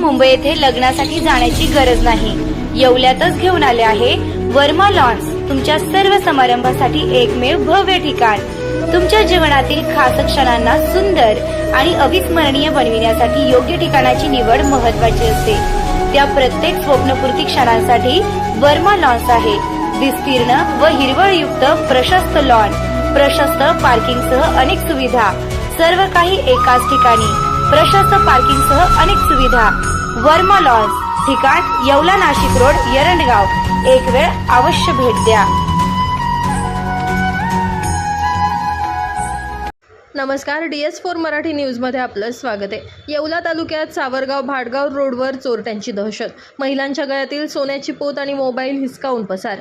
मुंबई येथे लग्नासाठी जाण्याची गरज नाही। येवल्यातच घेऊन आले आहे वर्मा लॉन्स, तुमच्या सर्व समारंभासाठी एकमेव भव्य ठिकाण। तुमच्या जीवनातील खास क्षणांना सुंदर आणि अविस्मरणीय बनविण्यासाठी योग्य ठिकाणाची निवड महत्त्वाची असते। त्या प्रत्येक स्वप्नपूर्ती क्षणांसाठी वर्मा लॉन्स आहे। विस्तीर्ण व हिरवळयुक्त प्रशस्त लॉन, प्रशस्त पार्किंगसह अनेक सुविधा, सर्व काही एकाच ठिकाणी। प्रशस्त पार्किंगसह अनेक सुविधा। वर्मा लॉन्स, ठिकाण येवला नाशिक रोड, एरंडगाव। एक वेळ अवश्य भेट द्या। नमस्कार, DS4 मराठी न्यूजमध्ये आपलं स्वागत आहे। येवला तालुक्यात सावरगाव भाडगाव रोडवर चोरट्यांची दहशत। महिलांच्या गळ्यातील सोन्याची पोत आणि मोबाईल हिसकावून पसार।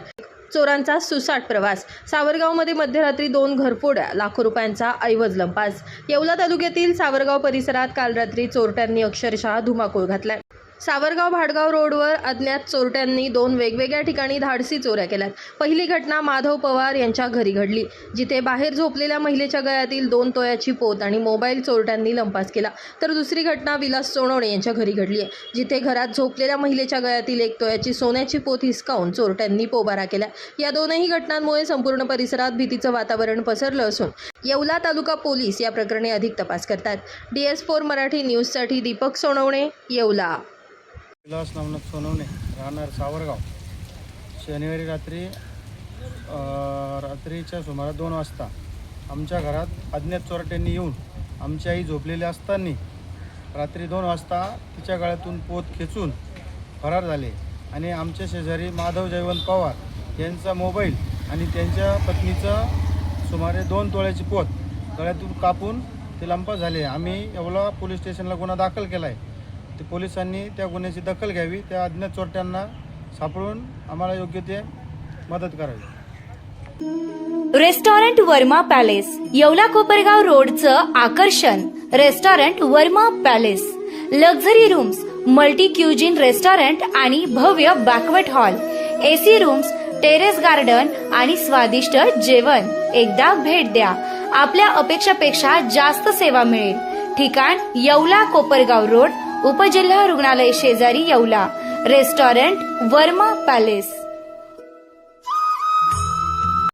चोरांचा सुसाट प्रवास। सावरगावमध्ये मध्यरात्री 2 घरफोड्या, लाखो रुपयांचा ऐवज लंपास। येवला तालुक्यातील सावरगाव परिसरात काल रात्री चोरट्यांनी अक्षरशः धुमाकूळ घातलाय। सावरगाव भाडगाव रोडवर अज्ञात चोरट्यांनी 2 वेगवेगळ्या ठिकाणी धाडसी चोऱ्या केल्यात। पहिली घटना माधव पवार यांच्या घरी घडली, जिथे बाहेर झोपलेल्या महिलेच्या गळ्यातील 2 तोळ्याची पोत आणि मोबाईल चोरट्यांनी लंपास केला। तर दुसरी घटना विलास सोनवणे यांच्या घरी घडली आहे, जिथे घरात झोपलेल्या महिलेच्या गळ्यातील 1 तोळ्याची सोन्याची पोत हिसकावून चोरट्यांनी पोबारा केला। या दोनही घटनांमुळे संपूर्ण परिसरात भीतीचं वातावरण पसरलं असून येवला तालुका पोलीस या प्रकरणी अधिक तपास करतात। DS4 मराठी न्यूजसाठी दीपक सोनवणे, येवला। विलास नवनाथ सोनवणे, राहणार सावरगाव। शनिवारी रात्रीच्या सुमारास 2 वाजता आमच्या घरात अज्ञात चोरट्यांनी येऊन आमची आई झोपलेली असताना रात्री 2 वाजता तिच्या गळ्यातून पोत खेचून फरार झाले आणि आमच्या शेजारी माधव जयवंत पवार यांचा मोबाईल आणि त्यांच्या पत्नीचं सुमारे 2 तोळ्याची पोत गळ्यातून कापून ते लंपास झाले। आम्ही येवला पोलीस स्टेशनला गुन्हा दाखल केला आहे। ते पोलिसांनी त्या गुन्ह्याची दखल घ्यावी, त्या अज्ञात चोरट्यांना सापडून आम्हाला योग्य ते मदत करावी। रेस्टॉरंट वर्मा पॅलेस, येवला कोपरगाव रोडचं आकर्षण। Restaurant Verma Palace, luxury rooms, multi cuisine restaurant आणि भव्य banquet hall, AC rooms, terrace garden आणि स्वादिष्ट जेवण। एकदा भेट द्या, आपल्या अपेक्षापेक्षा जास्त सेवा मिळेल। ठिकाण येवला कोपरगाव रोड, उपजिल्हा रुग्णालय शेजारी येवला। Restaurant Verma palace.